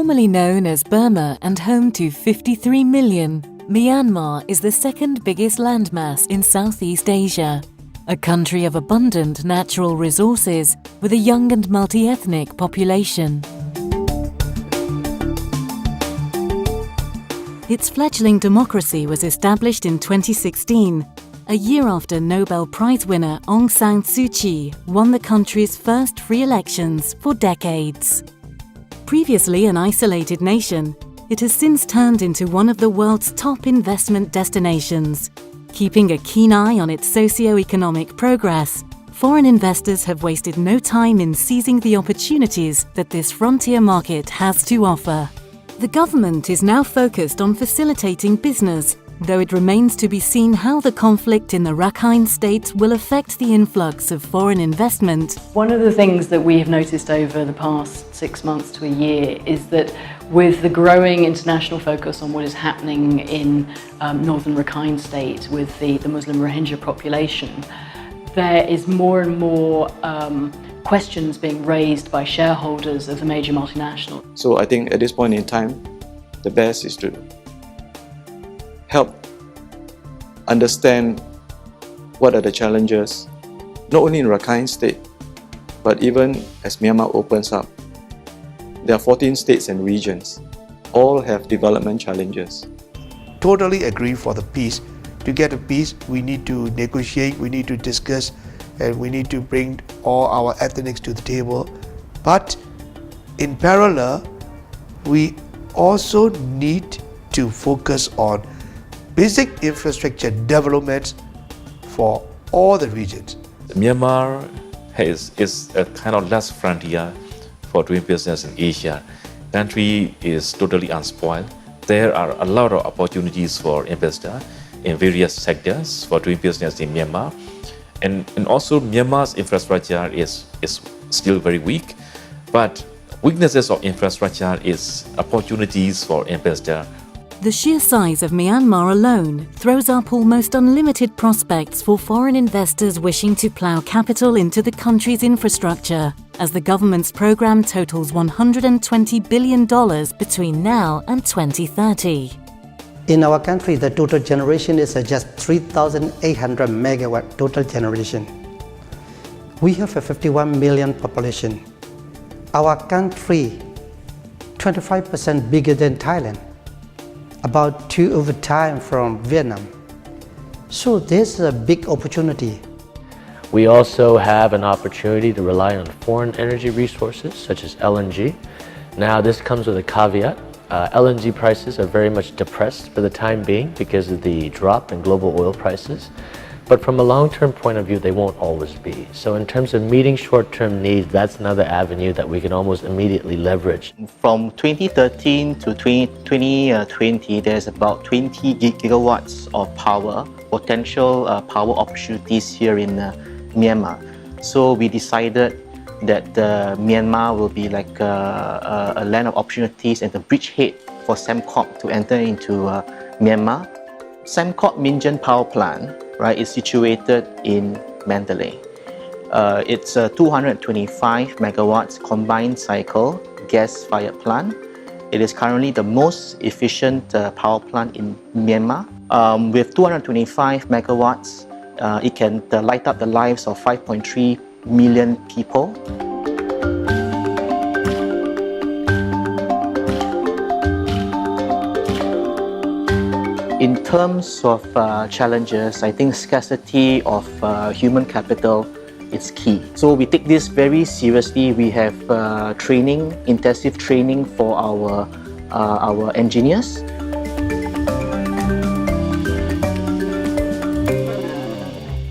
Formerly known as Burma and home to 53 million, Myanmar is the second biggest landmass in Southeast Asia, a country of abundant natural resources with a young and multi-ethnic population. Its fledgling democracy was established in 2016, a year after Nobel Prize winner Aung San Suu Kyi won the country's first free elections for decades. Previously an isolated nation, it has since turned into one of the world's top investment destinations. Keeping a keen eye on its socio-economic progress, foreign investors have wasted no time in seizing the opportunities that this frontier market has to offer. The government is now focused on facilitating business, though it remains to be seen how the conflict in the Rakhine State will affect the influx of foreign investment. One of the things that we have noticed over the past 6 months to a year is that with the growing international focus on what is happening in northern Rakhine State with the Muslim Rohingya population, there is more and more questions being raised by shareholders of the major multinationals. So I think at this point in time, the best is to help understand what are the challenges, not only in Rakhine State, but even as Myanmar opens up. There are 14 states and regions. All have development challenges. Totally agree for the peace. To get a peace, we need to negotiate, we need to discuss, and we need to bring all our ethnics to the table. But in parallel, we also need to focus on basic infrastructure development for all the regions. Myanmar is a kind of last frontier for doing business in Asia. The country is totally unspoiled. There are a lot of opportunities for investors in various sectors for doing business in Myanmar. And also Myanmar's infrastructure is still very weak, but weaknesses of infrastructure is opportunities for investors. The sheer size of Myanmar alone throws up almost unlimited prospects for foreign investors wishing to plough capital into the country's infrastructure, as the government's program totals $120 billion between now and 2030. In our country, the total generation is just 3,800 megawatt total generation. We have a 51 million population. Our country, 25% bigger than Thailand, about 2 over time from Vietnam. So this is a big opportunity. We also have an opportunity to rely on foreign energy resources such as LNG. Now this comes with a caveat. LNG prices are very much depressed for the time being because of the drop in global oil prices. But from a long-term point of view, they won't always be. So in terms of meeting short-term needs, that's another avenue that we can almost immediately leverage. From 2013 to 2020, there's about 20 gigawatts of power, potential power opportunities here in Myanmar. So we decided that Myanmar will be like a land of opportunities and the bridgehead for Sembcorp to enter into Myanmar. Sembcorp Minjan Power Plant, right, is situated in Mandalay. It's a 225 megawatts combined cycle gas-fired plant. It is currently the most efficient power plant in Myanmar. With 225 megawatts, it can light up the lives of 5.3 million people. In terms of challenges, I think scarcity of human capital is key. So we take this very seriously. We have training, intensive training for our engineers.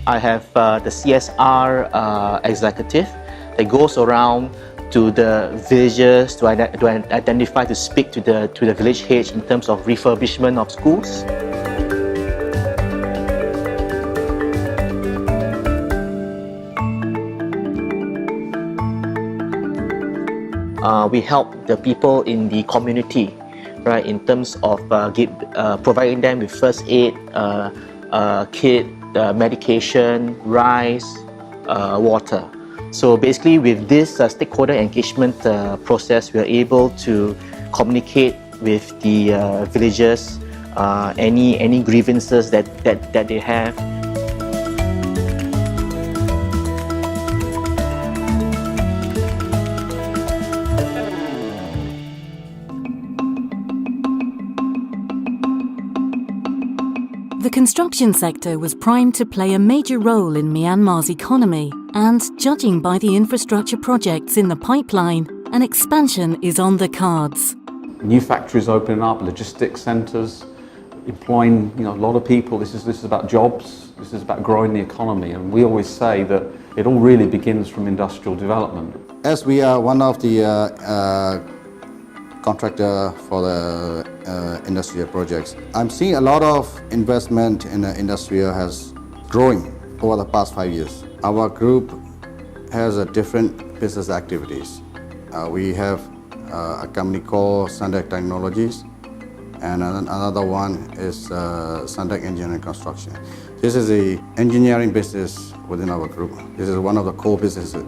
I have the CSR executive that goes around to the villages to identify, to speak to the village heads in terms of refurbishment of schools. We help the people in the community, right, in terms of providing them with first aid, kit, medication, rice, water. So basically with this stakeholder engagement process, we are able to communicate with the villagers, any grievances that they have. The construction sector was primed to play a major role in Myanmar's economy, and judging by the infrastructure projects in the pipeline, an expansion is on the cards. New factories opening up, logistics centres, employing a lot of people. This is about jobs. This is about growing the economy, and we always say that it all really begins from industrial development. As we are one of the contractor for the industrial projects, I'm seeing a lot of investment in the industrial has growing over the past 5 years. Our group has a different business activities. We have a company called Sandek Technologies, and another one is Sandek Engineering Construction. This is the engineering business within our group. This is one of the core businesses.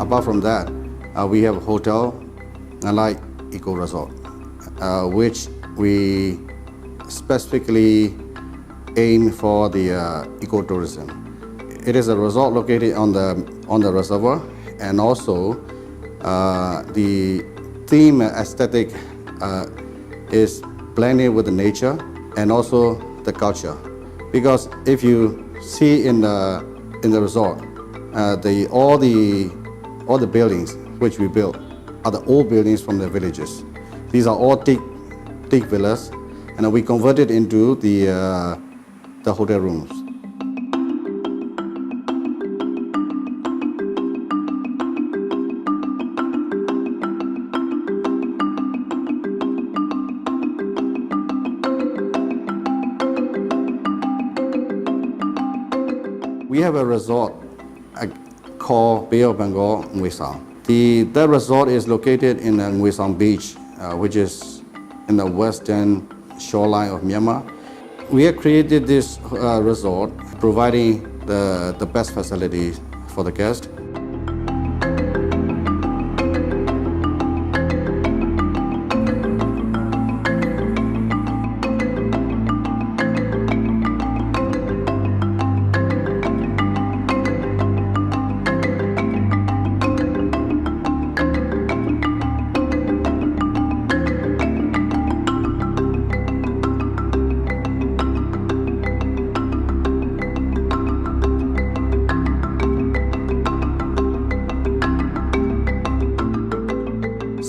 Apart from that, we have a hotel, Nalai Eco Resort, which we specifically aim for the ecotourism. It is a resort located on the reservoir, and also the theme aesthetic is blended with the nature and also the culture. Because if you see in the resort, all the buildings which we built are the old buildings from the villages. These are all teak villas, and we converted into the hotel rooms. We have a resort called Bay of Bengal, Ngui Sang. That resort is located in Ngui Sang Beach, which is in the western shoreline of Myanmar. We have created this resort, providing the best facilities for the guests.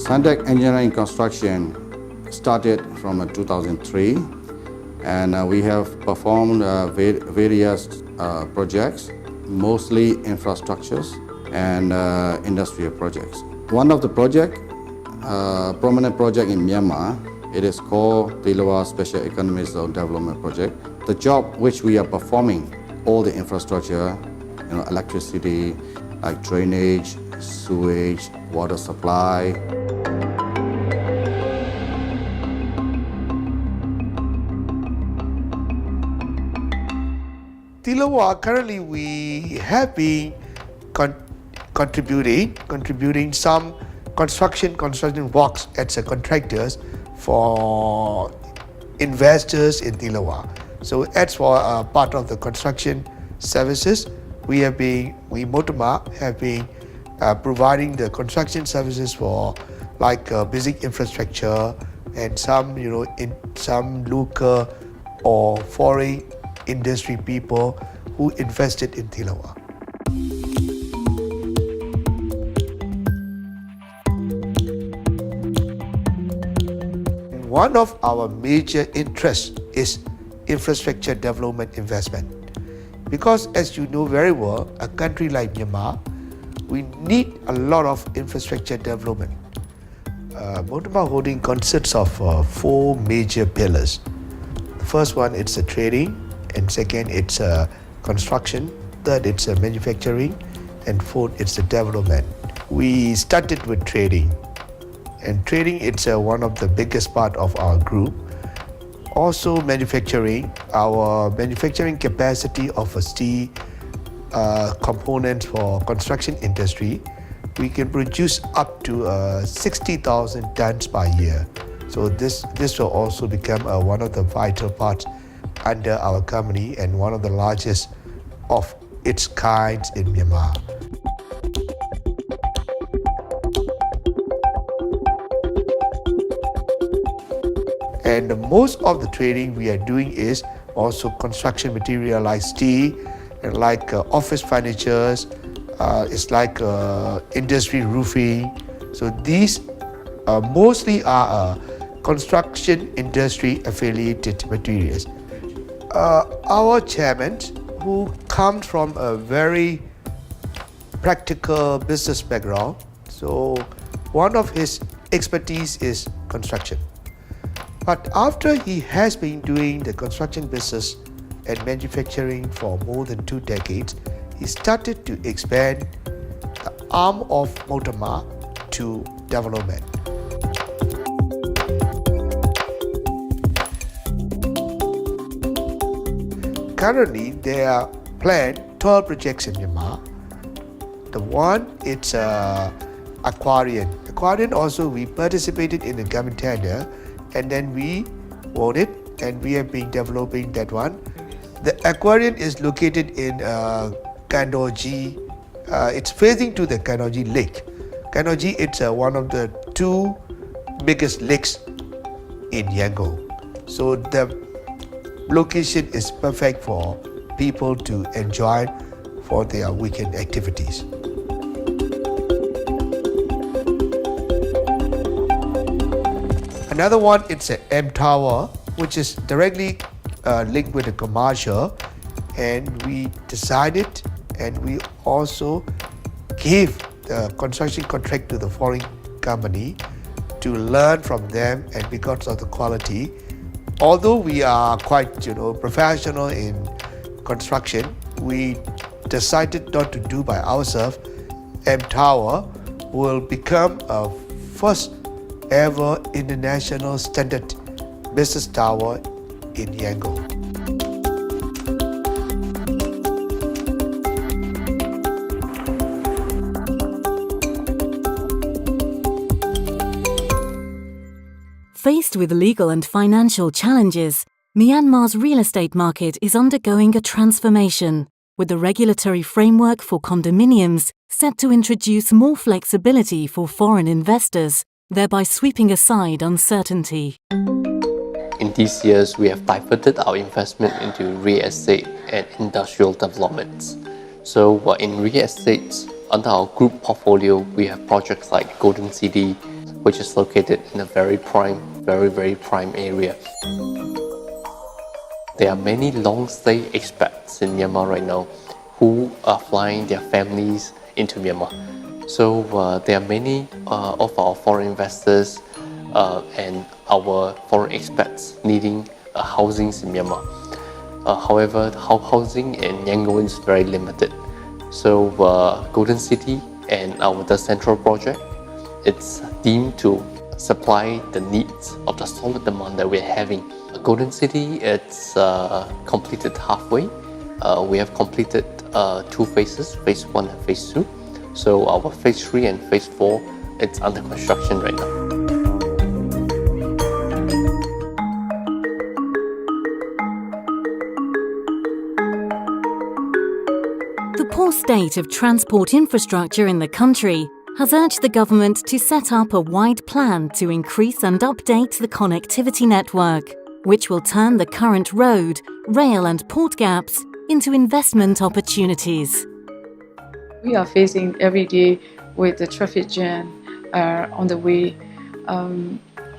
Sandek Engineering Construction started from 2003, and we have performed various projects, mostly infrastructures and industrial projects. One of the prominent project in Myanmar, it is called Tilawa Special Economic Zone Development Project. The job which we are performing, all the infrastructure, electricity, like drainage, sewage, water supply. Tilawa, currently we have been contributing some construction works as a contractors for investors in Tilawa. So as for part of the construction services, we Motoma have been providing the construction services for like basic infrastructure and some in some local or foreign industry people who invested in Tilawa. One of our major interests is infrastructure development investment. Because as you know very well, a country like Myanmar, we need a lot of infrastructure development. Motoma Holding consists of 4 major pillars. The first one, it's a trading, and second, it's a construction, third, it's a manufacturing, and fourth, it's a development. We started with trading, and trading, it's one of the biggest part of our group. Also manufacturing, our manufacturing capacity of steel components for construction industry, we can produce up to 60,000 tons per year. So this will also become one of the vital parts under our company and one of the largest of its kinds in Myanmar. And most of the trading we are doing is also construction material like steel and like office furnitures, it's like industry roofing. So these mostly are construction industry affiliated materials. Our chairman, who comes from a very practical business background, so one of his expertise is construction. But after he has been doing the construction business and manufacturing for more than 2 decades, he started to expand the arm of Myanmar to development. Currently, there are planned 12 projects in Myanmar. The one, it's aquarium. Aquarium also, we participated in the government tender and then we won it and we have been developing that one. The aquarium is located in Kandoji. It's facing to the Kandoji lake. Kandoji, it's one of the 2 biggest lakes in Yangon. So the location is perfect for people to enjoy for their weekend activities. Another one, it's an M Tower, which is directly linked with the commercial, and we decided and we also gave the construction contract to the foreign company to learn from them, and because of the quality, although we are quite professional in construction, we decided not to do by ourselves. M Tower will become a first ever international standard business tower in Yangon. Faced with legal and financial challenges, Myanmar's real estate market is undergoing a transformation, with the regulatory framework for condominiums set to introduce more flexibility for foreign investors, thereby sweeping aside uncertainty. In these years, we have pivoted our investment into real estate and industrial developments. So in real estate, under our group portfolio, we have projects like Golden City, which is located in a very prime area. There are many long-stay expats in Myanmar right now who are flying their families into Myanmar. So there are many of our foreign investors and our foreign expats needing housings in Myanmar. However, housing in Yangon is very limited. So Golden City and the Central project, it's deemed to supply the needs of the solid demand that we're having. Golden City, it's completed halfway. We have completed 2 phases, phase 1 and phase 2. So our phase 3 and phase 4, it's under construction right now. The poor state of transport infrastructure in the country has urged the government to set up a wide plan to increase and update the connectivity network, which will turn the current road, rail and port gaps into investment opportunities. We are facing every day with the traffic jam on the way.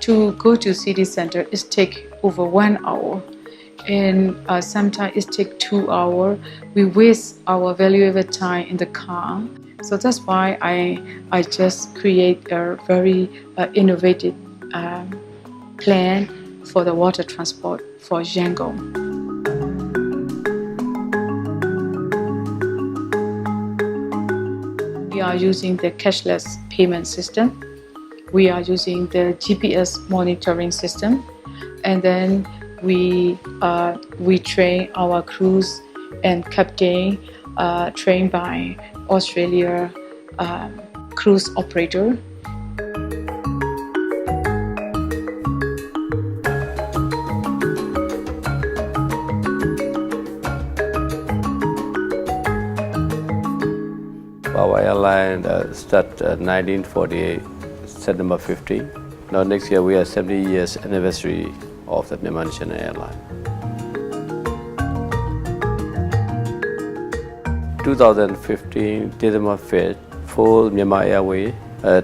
To go to city center, it takes over 1 hour. And sometimes it takes 2 hours. We waste our valuable time in the car. So that's why I just create a very innovative plan for the water transport for Yangon. We are using the cashless payment system. We are using the GPS monitoring system, and then we train our crews and captain trained by Australia cruise operator. Our airline started 1948, September 15. Now next year we are 70 years anniversary of the Myanmar National Airline. 2015, December 5th, full Myanmar Airways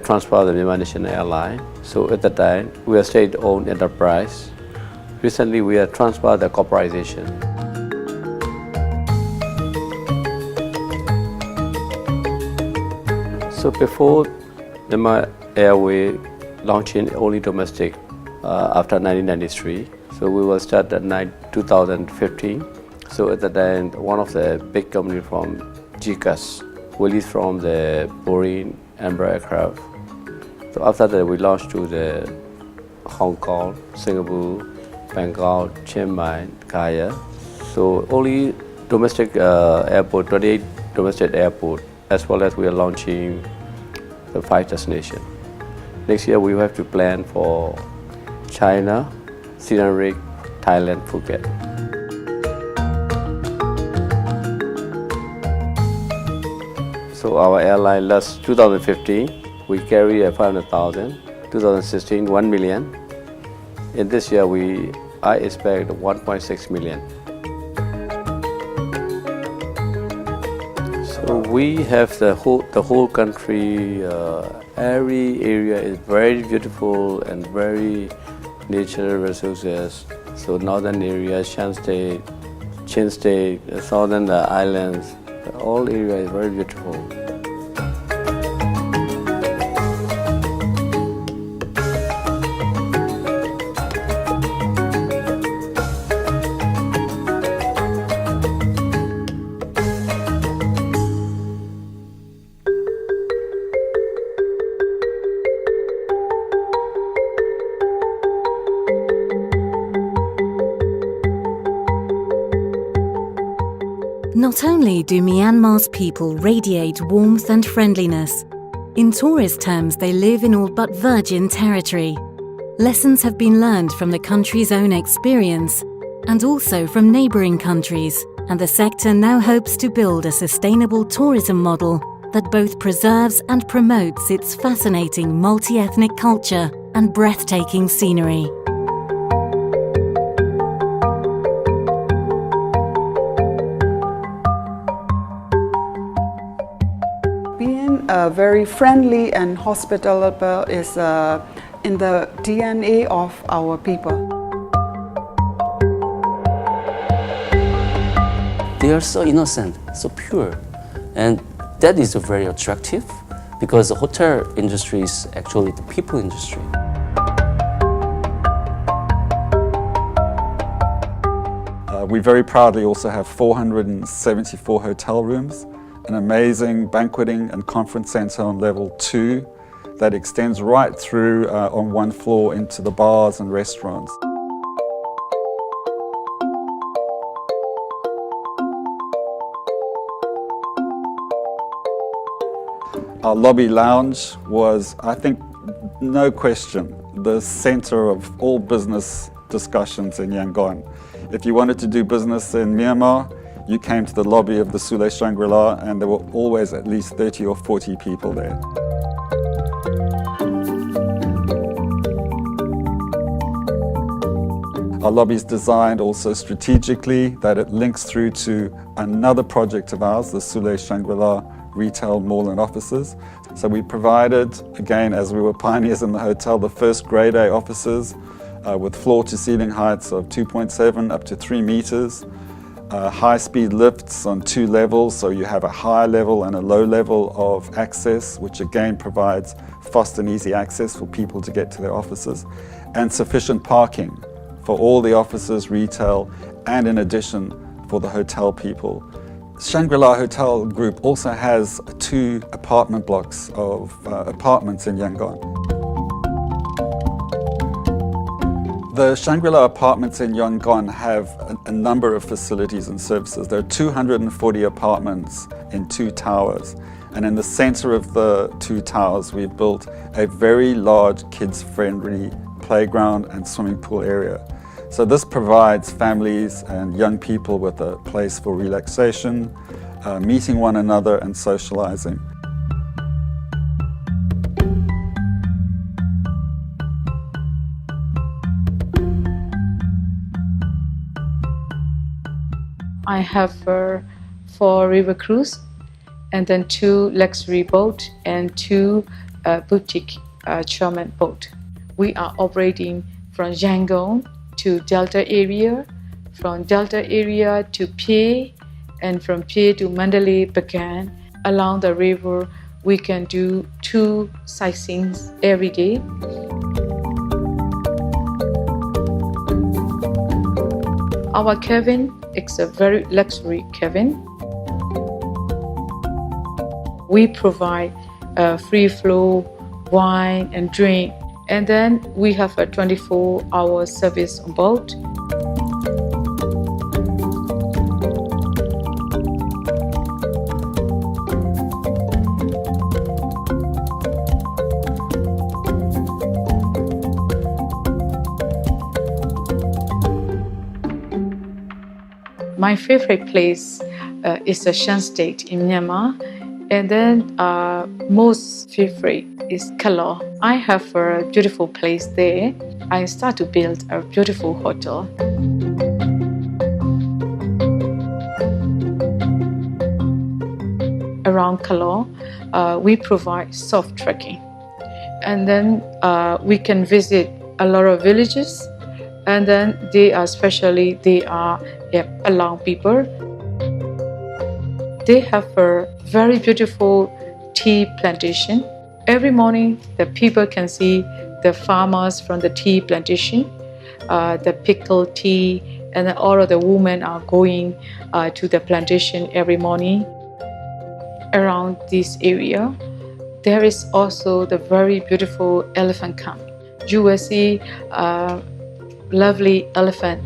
transferred the Myanmar National Airline. So at the time, we are state-owned enterprise. Recently, we have transferred the corporatization. So before Myanmar Airways launching only domestic after 1993, so we will start at 2015. So at the time, one of the big companies from GCAS released from the Boeing Embraer aircraft. So after that, we launched to the Hong Kong, Singapore, Bangkok, Chiang Mai, Kaya. So only domestic airport, 28 domestic airport, as well as we are launching the 5 destinations. Next year, we have to plan for China, Siem Reap, Thailand, Phuket. So our airline last 2015, we carry 500,000. 2016, 1 million. In this year, I expect 1.6 million. So we have the whole country. Every area is very beautiful and very natural resources. So northern area, Shan State, Chin State, southern islands, all area is very beautiful. Not only do Myanmar's people radiate warmth and friendliness, in tourist terms they live in all but virgin territory. Lessons have been learned from the country's own experience and also from neighbouring countries, and the sector now hopes to build a sustainable tourism model that both preserves and promotes its fascinating multi-ethnic culture and breathtaking scenery. Very friendly and hospitable is in the DNA of our people. They are so innocent, so pure, and that is very attractive because the hotel industry is actually the people industry. We very proudly also have 474 hotel rooms, an amazing banqueting and conference center on level 2 that extends right through on one floor into the bars and restaurants. Our lobby lounge was, I think, no question, the center of all business discussions in Yangon. If you wanted to do business in Myanmar, you came to the lobby of the Sule Shangri-La and there were always at least 30 or 40 people there. Our lobby is designed also strategically that it links through to another project of ours, the Sule Shangri-La Retail Mall and Offices. So we provided, again, as we were pioneers in the hotel, the first grade A offices with floor-to-ceiling heights of 2.7 up to 3 meters. High-speed lifts on 2 levels, so you have a high level and a low level of access, which again provides fast and easy access for people to get to their offices, and sufficient parking for all the offices, retail, and in addition for the hotel people. Shangri-La Hotel Group also has 2 apartment blocks of apartments in Yangon. The Shangri-La apartments in Yangon have a number of facilities and services. There are 240 apartments in 2 towers. And in the center of the 2 towers, we've built a very large kids-friendly playground and swimming pool area. So this provides families and young people with a place for relaxation, meeting one another and socializing. I have 4 river cruise, and then 2 luxury boat and 2 boutique charmant boat. We are operating from Yangon to Delta area, from Delta area to Pye, and from Pye to Mandalay, Bagan. Along the river, we can do 2 sightseeings every day. Our cabin is a very luxury cabin. We provide free flow wine and drink, and then we have a 24-hour service on board. My favorite place is the Shan State in Myanmar, and then most favorite is Kalor. I have a beautiful place there. I start to build a beautiful hotel. Around Kalor, we provide soft trekking, and then we can visit a lot of villages, and then they are Palang people. They have a very beautiful tea plantation. Every morning, the people can see the farmers from the tea plantation, the pickled tea, and then all of the women are going to the plantation every morning. Around this area, there is also the very beautiful elephant camp. You will see lovely elephant.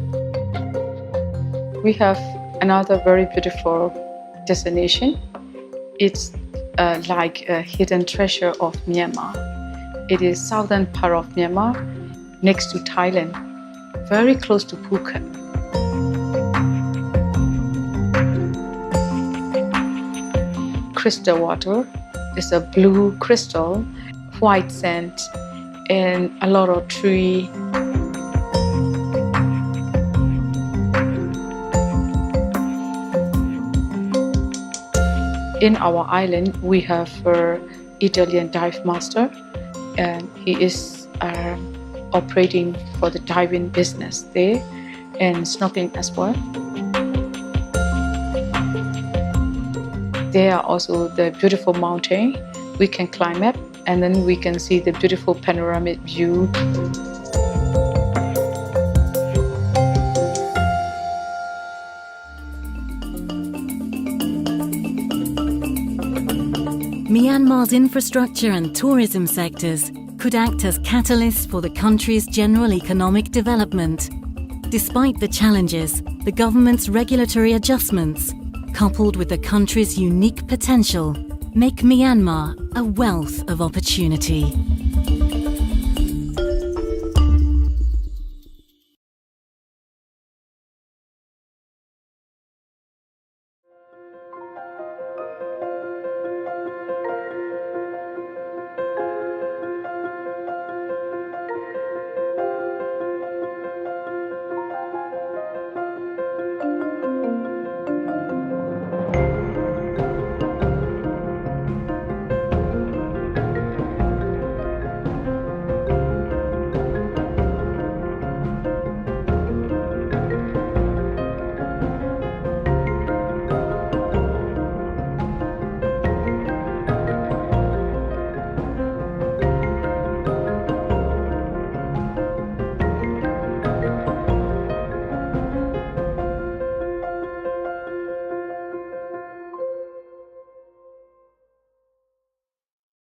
We have another very beautiful destination. It's like a hidden treasure of Myanmar. It is southern part of Myanmar, next to Thailand, very close to Phuket. Crystal water is a blue crystal, white sand, and a lot of tree. In our island, we have an Italian dive master, and he is operating for the diving business there and snorkeling as well. There are also the beautiful mountain we can climb up, and then we can see the beautiful panoramic view. Myanmar's infrastructure and tourism sectors could act as catalysts for the country's general economic development. Despite the challenges, the government's regulatory adjustments, coupled with the country's unique potential, make Myanmar a wealth of opportunity.